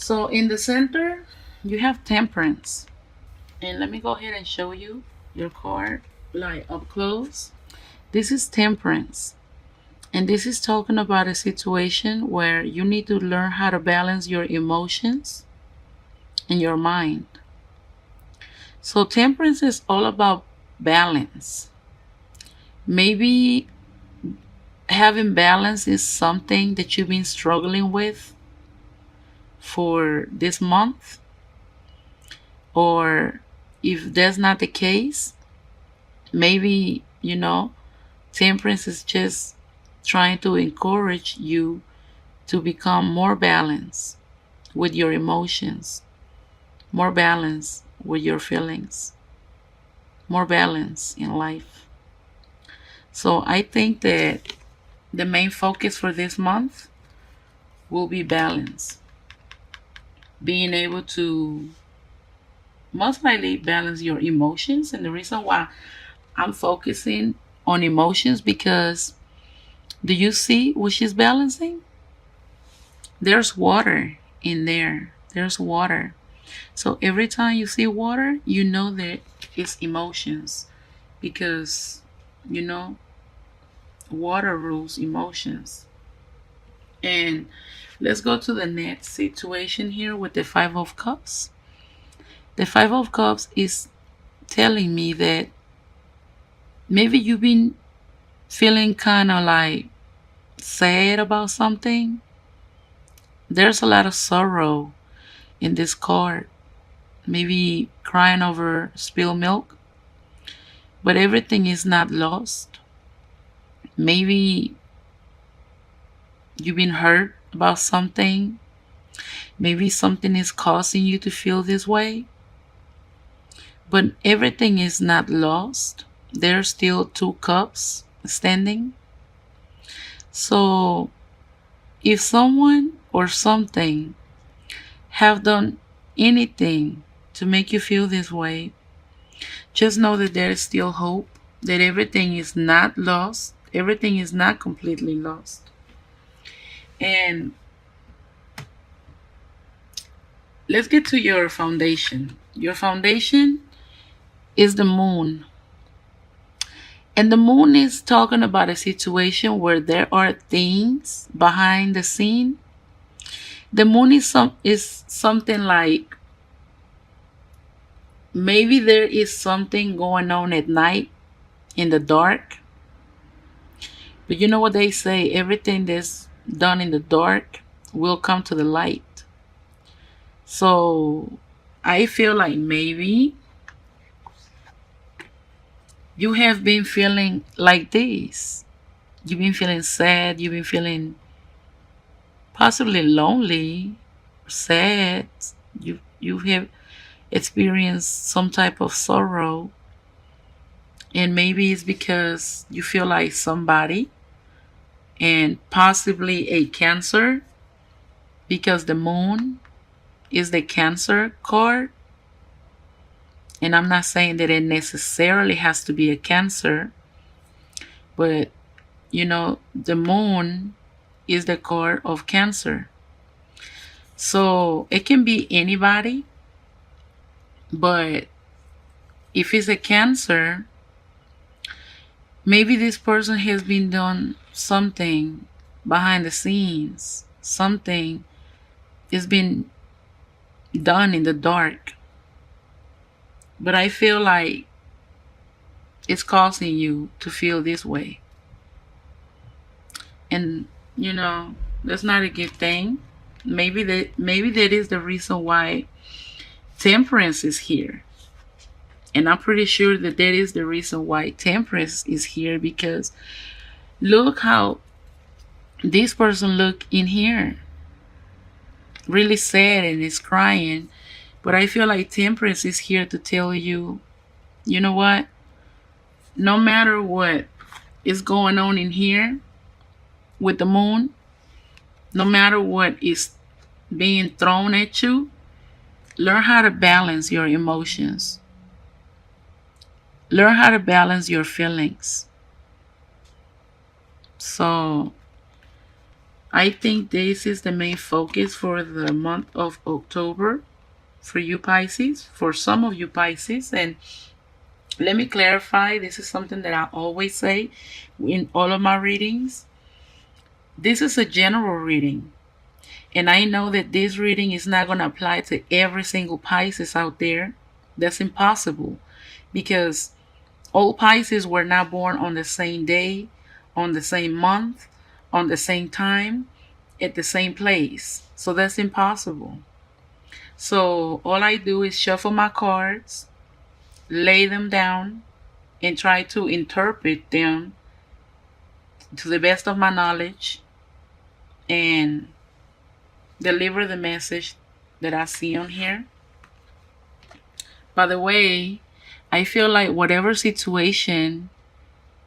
So in the center, you have Temperance. And let me go ahead and show you your card like up close. This is Temperance. And this is talking about a situation where you need to learn how to balance your emotions and your mind. So temperance is all about balance. Maybe having balance is something that you've been struggling with for this month, or if that's not the case, maybe temperance is just trying to encourage you to become more balanced with your emotions, more balance with your feelings, more balance in life. So I think that the main focus for this month will be balance. Being able to most likely balance your emotions. And the reason why I'm focusing on emotions, because do you see what she's balancing? There's water in there. There's water. So every time you see water, you know that it's emotions, because you know water rules emotions. And let's go to the next situation here with the Five of Cups. The Five of Cups is telling me that maybe you've been feeling kind of like sad about something. There's a lot of sorrow in this card. Maybe crying over spilled milk, but everything is not lost. Maybe you've been hurt about something. Maybe something is causing you to feel this way, but everything is not lost. There's still two cups standing. So if someone or something have done anything to make you feel this way, just know that there is still hope, that everything is not lost. Everything is not completely lost. And let's get to your foundation. Your foundation is the moon. And the moon is talking about a situation where there are things behind the scene. The moon is something like maybe there is something going on at night in the dark. But you know what they say, everything that's done in the dark will come to the light. So I feel like maybe you have been feeling like this. You've been feeling sad, you've been feeling possibly lonely, sad. You have experienced some type of sorrow, and maybe it's because you feel like somebody, and possibly a Cancer, because the moon is the Cancer card. And I'm not saying that it necessarily has to be a Cancer, but the moon is the card of Cancer. So it can be anybody, but if it's a Cancer, maybe this person has been done something behind the scenes. Something has been done in the dark. But I feel like it's causing you to feel this way. And that's not a good thing. Maybe that is the reason why Temperance is here. And I'm pretty sure that is the reason why Temperance is here, because look how this person look in here. Really sad and is crying. But I feel like Temperance is here to tell you, you know what? No matter what is going on in here with the moon, no matter what is being thrown at you, learn how to balance your emotions. Learn how to balance your feelings. So I think this is the main focus for the month of October for you Pisces, for some of you Pisces. And let me clarify, this is something that I always say in all of my readings. This is a general reading. And I know that this reading is not going to apply to every single Pisces out there. That's impossible, because all Pisces were not born on the same day, on the same month, on the same time, at the same place. So that's impossible. So all I do is shuffle my cards, lay them down, and try to interpret them to the best of my knowledge and deliver the message that I see on here. By the way, I feel like whatever situation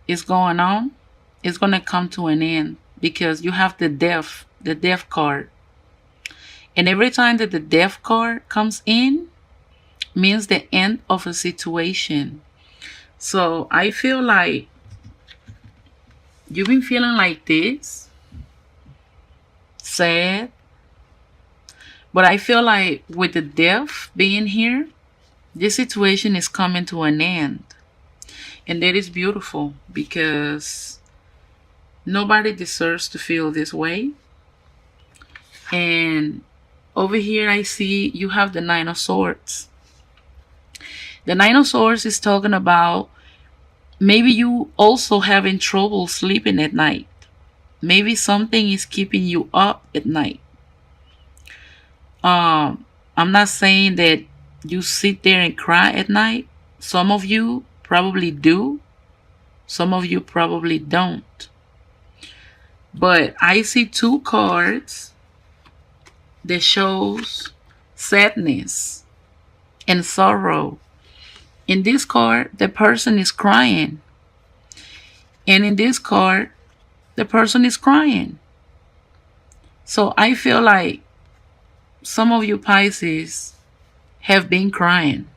is going on is going to come to an end, because you have the death card. And every time that the death card comes in, means the end of a situation. So I feel like you've been feeling like this, sad. But I feel like with the death being here, this situation is coming to an end. And that is beautiful, because nobody deserves to feel this way. And over here I see you have the Nine of Swords. The Nine of Swords is talking about maybe you also having trouble sleeping at night. Maybe something is keeping you up at night. I'm not saying that you sit there and cry at night. Some of you probably do. Some of you probably don't. But I see two cards that shows sadness and sorrow. In this card, the person is crying. And in this card, the person is crying. So I feel like some of you Pisces have been crying.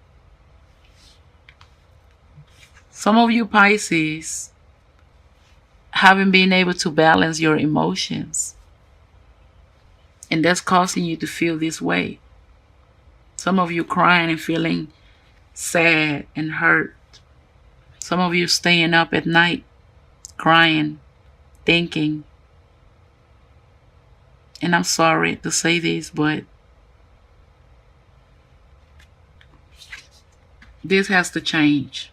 Some of you Pisces haven't been able to balance your emotions. And that's causing you to feel this way. Some of you crying and feeling sad and hurt. Some of you staying up at night, crying, thinking. And I'm sorry to say this, but this has to change.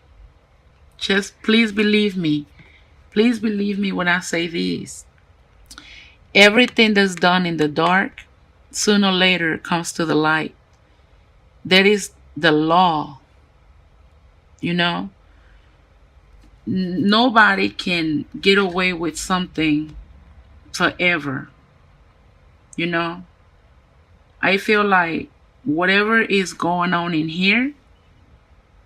Just please believe me. Please believe me when I say this. Everything that's done in the dark, sooner or later comes to the light. That is the law. You know? Nobody can get away with something forever. You know? I feel like whatever is going on in here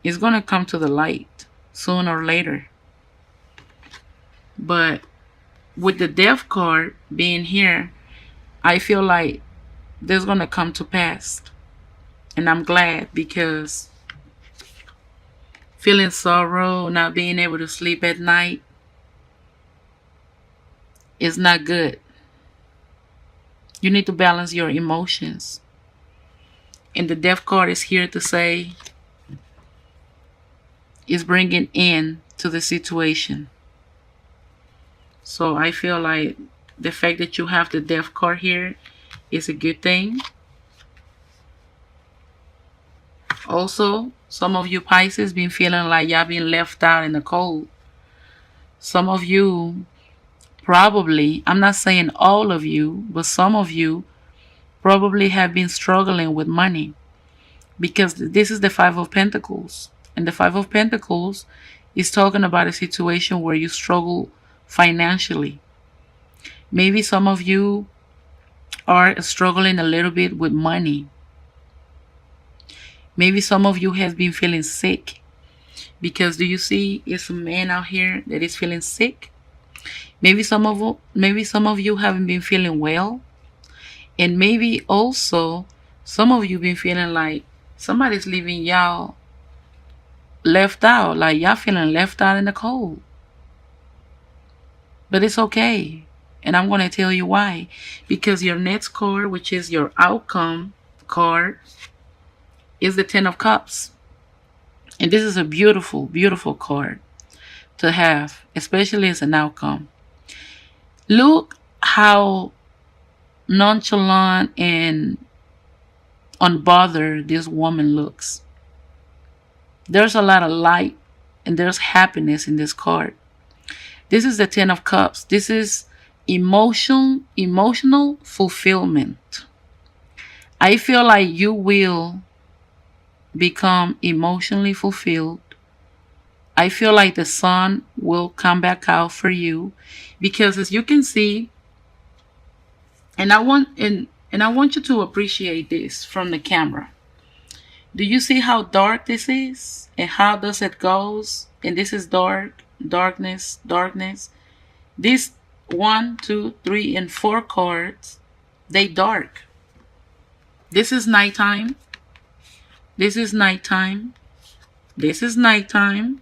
is going to come to the light sooner or later. But with the death card being here, I feel like this is going to come to pass. And I'm glad, because feeling sorrow, not being able to sleep at night is not good. You need to balance your emotions. And the death card is here to say, is bringing end to the situation. So I feel like the fact that you have the death card here is a good thing. Also, some of you Pisces been feeling like y'all been left out in the cold. Some of you probably, I'm not saying all of you, but some of you probably have been struggling with money, because this is the Five of Pentacles. And the Five of Pentacles is talking about a situation where you struggle financially. Maybe some of you are struggling a little bit with money. Maybe some of you have been feeling sick, because do you see it's a man out here that is feeling sick? Maybe some of you haven't been feeling well. And maybe also some of you been feeling like somebody's leaving y'all left out, like y'all feeling left out in the cold. But it's okay. And I'm going to tell you why. Because your next card, which is your outcome card, is the Ten of Cups. And this is a beautiful, beautiful card to have, especially as an outcome. Look how nonchalant and unbothered this woman looks. There's a lot of light and there's happiness in this card. This is the Ten of Cups. This is emotional fulfillment. I feel like you will become emotionally fulfilled. I feel like the sun will come back out for you because, as you can see, and I want you to appreciate this from the camera. Do you see how dark this is and how does it goes? And this is dark, darkness, darkness. These 1, 2, 3, and 4 cards, they dark. This is nighttime. This is nighttime. This is nighttime.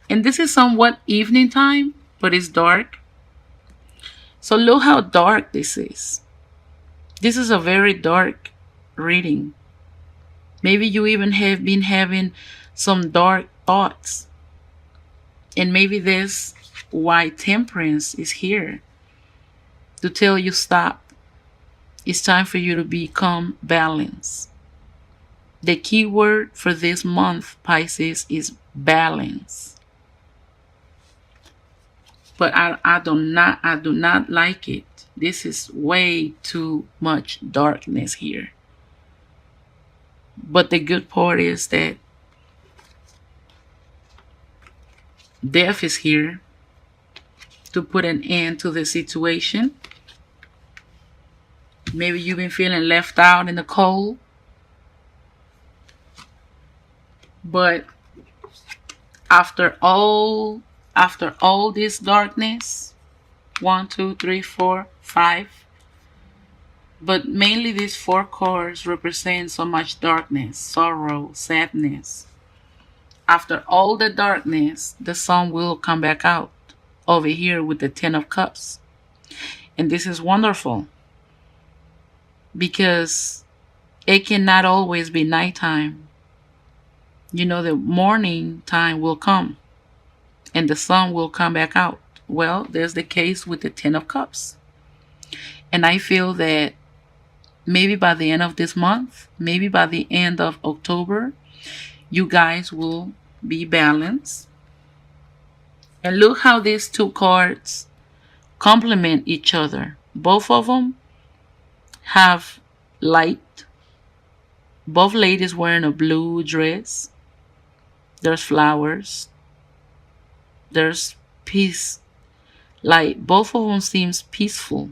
And this is somewhat evening time, but it's dark. So look how dark this is. This is a very dark reading. Maybe you even have been having some dark thoughts. And maybe this why Temperance is here to tell you stop. It's time for you to become balanced. The key word for this month, Pisces, is balance. But I do not like it. This is way too much darkness here. But the good part is that death is here to put an end to the situation. Maybe you've been feeling left out in the cold. But after all this darkness, 1, 2, 3, 4, 5, but mainly these 4 cards represent so much darkness, sorrow, sadness. After all the darkness, the sun will come back out over here with the Ten of Cups. And this is wonderful because it cannot always be nighttime. You know, the morning time will come and the sun will come back out. Well, there's the case with the Ten of Cups. And I feel that maybe by the end of this month, maybe by the end of October, you guys will be balanced. And look how these 2 cards complement each other. Both of them have light. Both ladies wearing a blue dress. There's flowers. There's peace. Like both of them seems peaceful.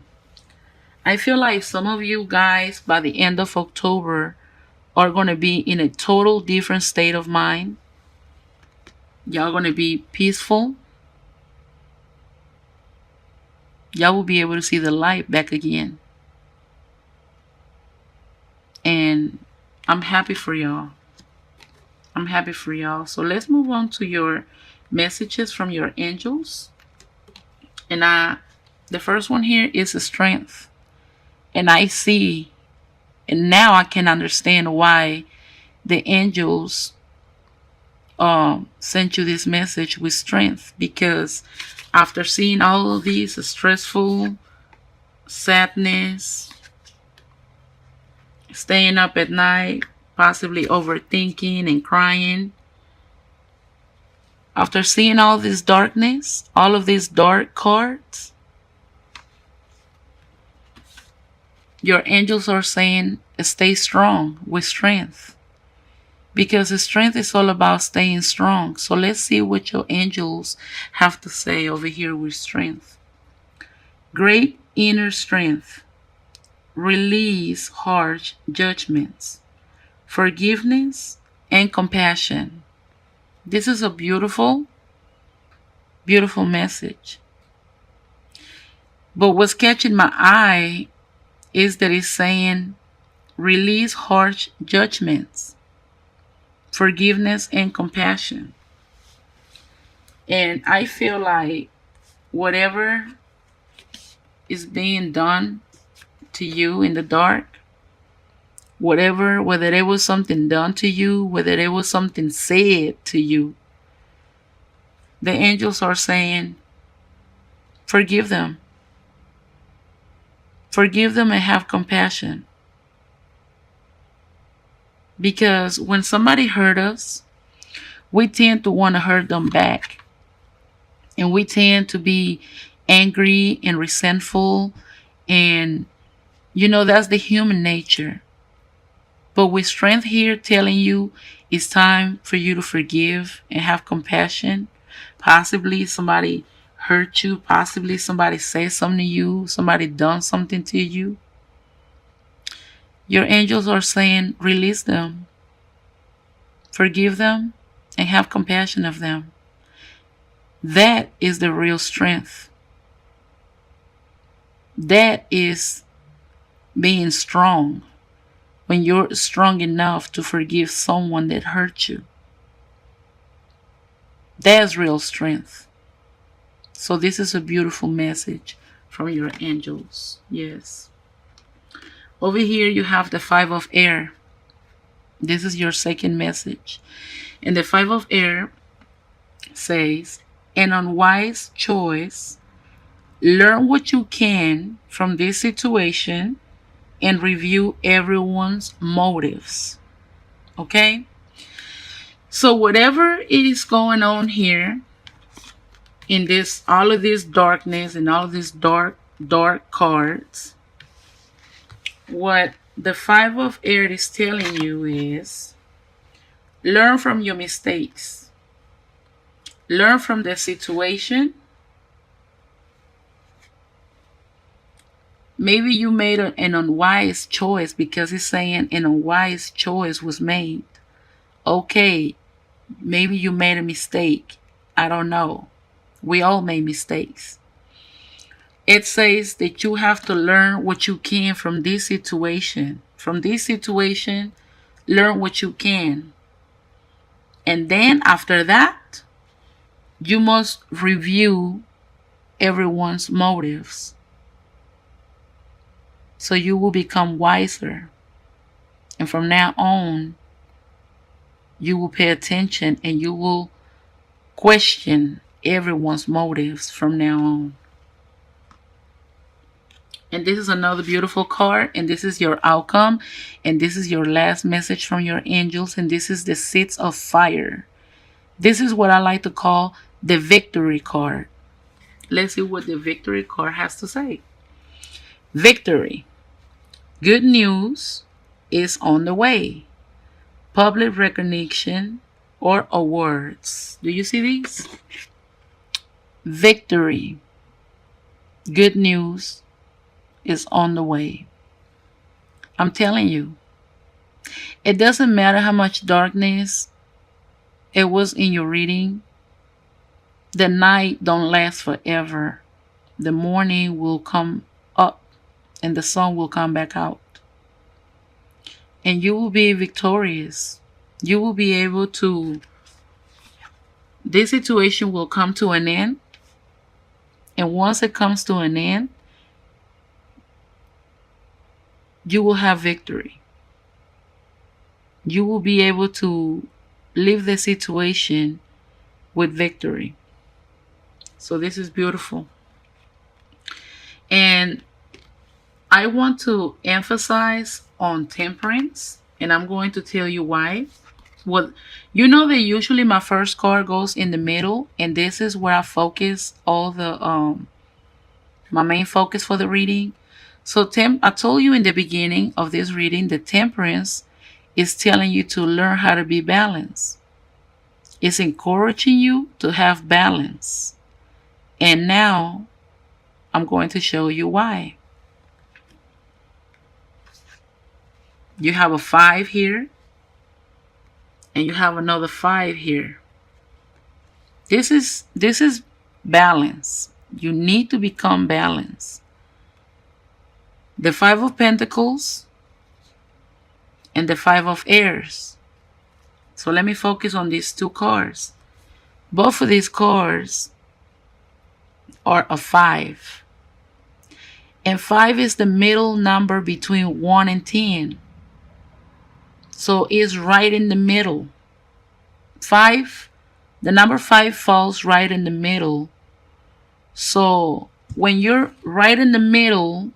I feel like some of you guys by the end of October are going to be in a total different state of mind. Y'all going to be peaceful. Y'all will be able to see the light back again. And I'm happy for y'all. I'm happy for y'all. So let's move on to your messages from your angels. And the first one here is the strength. And I see, and now I can understand why the angels sent you this message with strength. Because after seeing all of these stressful, sadness, staying up at night, possibly overthinking and crying, after seeing all this darkness, all of these dark cards, your angels are saying stay strong with strength. Because the strength is all about staying strong. So let's see what your angels have to say over here with strength. Great inner strength. Release harsh judgments. Forgiveness and compassion. This is a beautiful, beautiful message. But what's catching my eye is that it's saying release harsh judgments, forgiveness and compassion. And I feel like whatever is being done to you in the dark, whatever, whether there was something done to you, whether there was something said to you, the angels are saying, forgive them. Forgive them and have compassion. Because when somebody hurt us, we tend to want to hurt them back. And we tend to be angry and resentful. And, that's the human nature. But with strength here telling you it's time for you to forgive and have compassion. Possibly somebody hurt you. Possibly somebody said something to you. Somebody done something to you. Your angels are saying, release them. Forgive them and have compassion of them. That is the real strength. That is being strong. When you're strong enough to forgive someone that hurt you. That's real strength. So this is a beautiful message from your angels. Yes. Over here you have the 5 of air. This is your second message. And the 5 of air says, an unwise choice. Learn what you can from this situation and review everyone's motives. Okay? So whatever is going on here in this, all of this darkness and all of these dark cards, what the 5 of air is telling you is, learn from your mistakes. Learn from the situation. Maybe you made an unwise choice, because it's saying an unwise choice was made. Okay, maybe you made a mistake. I don't know. We all make mistakes. It says that you have to learn what you can from this situation. From this situation, learn what you can. And then after that, you must review everyone's motives. So you will become wiser. And from now on, you will pay attention and you will question everyone's motives from now on. And this is another beautiful card. And this is your outcome. And this is your last message from your angels. And this is the 6 of fire. This is what I like to call the victory card. Let's see what the victory card has to say. Victory. Good news is on the way. Public recognition or awards. Do you see these? Victory. Good news is on the way. I'm telling you. It doesn't matter how much darkness it was in your reading. The night don't last forever. The morning will come up and the sun will come back out. And you will be victorious. You will be able to, this situation will come to an end. And once it comes to an end, you will have victory. You will be able to leave the situation with victory. So this is beautiful. And I want to emphasize on temperance, and I'm going to tell you why. Well, you know that usually my first card goes in the middle, and this is where I focus all the my main focus for the reading. So I told you in the beginning of this reading, the temperance is telling you to learn how to be balanced. It's encouraging you to have balance. And now I'm going to show you why. You have a 5 here. And you have another 5 here. This is balance. You need to become balanced. The 5 of Pentacles and the 5 of Airs. So let me focus on these 2 cards. Both of these cards are a 5. And 5 is the middle number between 1 and 10. So it's right in the middle. 5, the number 5 falls right in the middle. So when you're right in the middle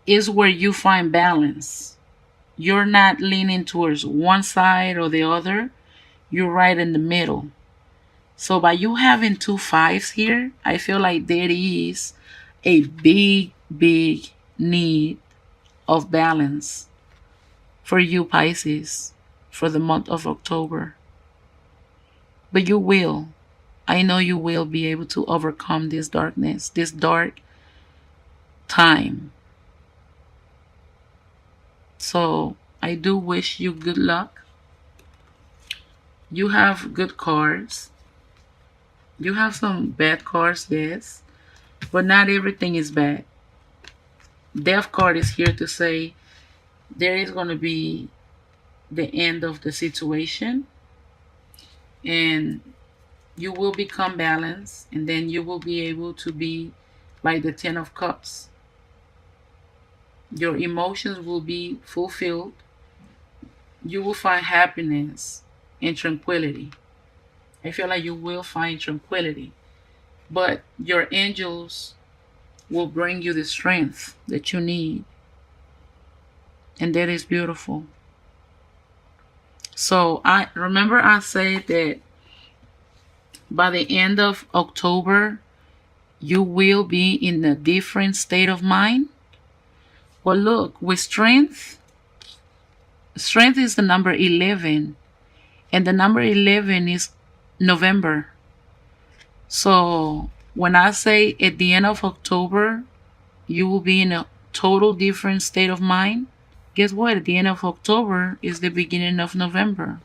is where you find balance. You're not leaning towards one side or the other. You're right in the middle. So by you having 2 5s here, I feel like there is a big, big need of balance for you, Pisces, for the month of October. But you will. I know you will be able to overcome this darkness, this dark time. So I do wish you good luck. You have good cards. You have some bad cards, yes, but not everything is bad. Death card is here to say there is going to be the end of the situation, and you will become balanced, and then you will be able to be like the 10 of Cups. Your emotions will be fulfilled. You will find happiness and tranquility. I feel like you will find tranquility, but your angels will bring you the strength that you need, and that is beautiful. So I remember I said that by the end of October you will be in a different state of mind. Well, look, with strength is the number 11, and the number 11 is November. So when I say at the end of October you will be in a total different state of mind, guess what? At the end of October is the beginning of November.